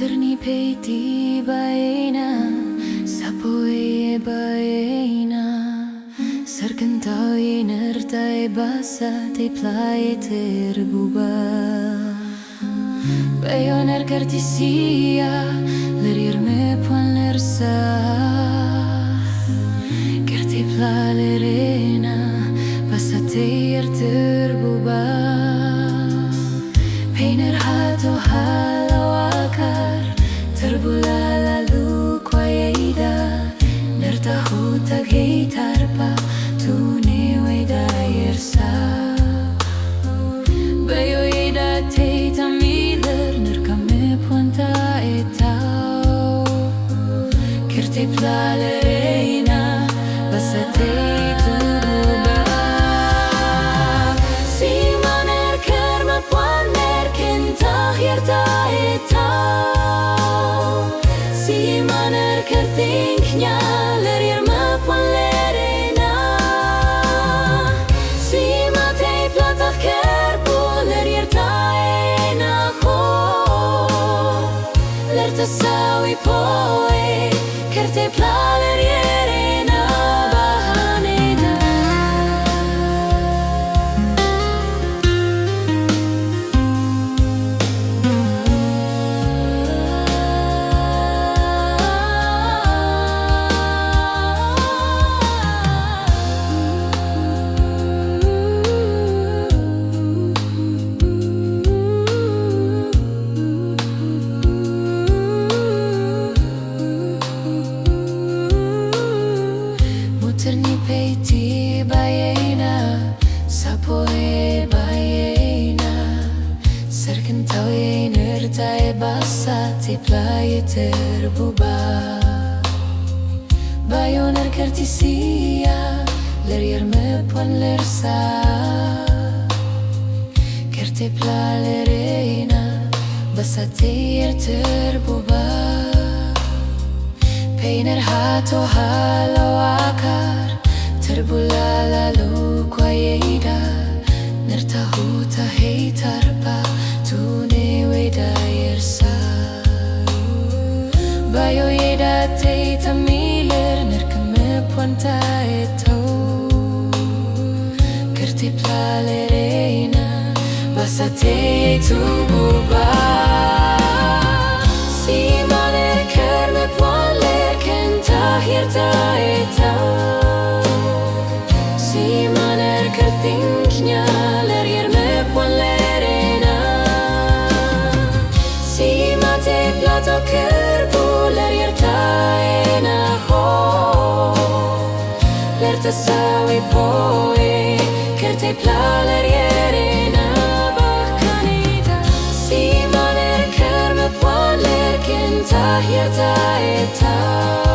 Muterni peiti baina Sapoe baina Sarkantau nertai basa te plae terbuba Bayoner cartisia Lerir me puan lersa Kerti pla lerena Basa te terbuba Peiner hato halo akar Terbula lalu kwaida Nertahu taghei tarpa Tune weda yersa Bayo ida te tamiler Nerkame puanta etau Kerte plalerena Basate turuba Simaner kerma puaner Kentah yerta etau Simaner kertinknya Lerir ma pualerena Simatei platah kerpo Lerir taena ho Lerta sawi poe Kerte plalerierena bahaneda Muterni peiti baina Sapoe baina Sarkantau nertai basa te plae terbuba Bayoner cartisia Lerir me puan lersa Kerte plalerena Basa te terbuba Peiner hato halo akar Terbula lalu kwaida Nertahu tahei tarpa Tune weda yersa Bayo yeda te tamiler Nerkame puanta etau Kerte plalerena Basa te tububa Simaner kerme pualer Kentah yerta etau Simaner kertinknya Lerir me pualerena Simate plato kerpo Lerir taena ho Lerta sawi poe Kerte plalerierena bahaneda Simaner kerme pualer Kentah yerta etau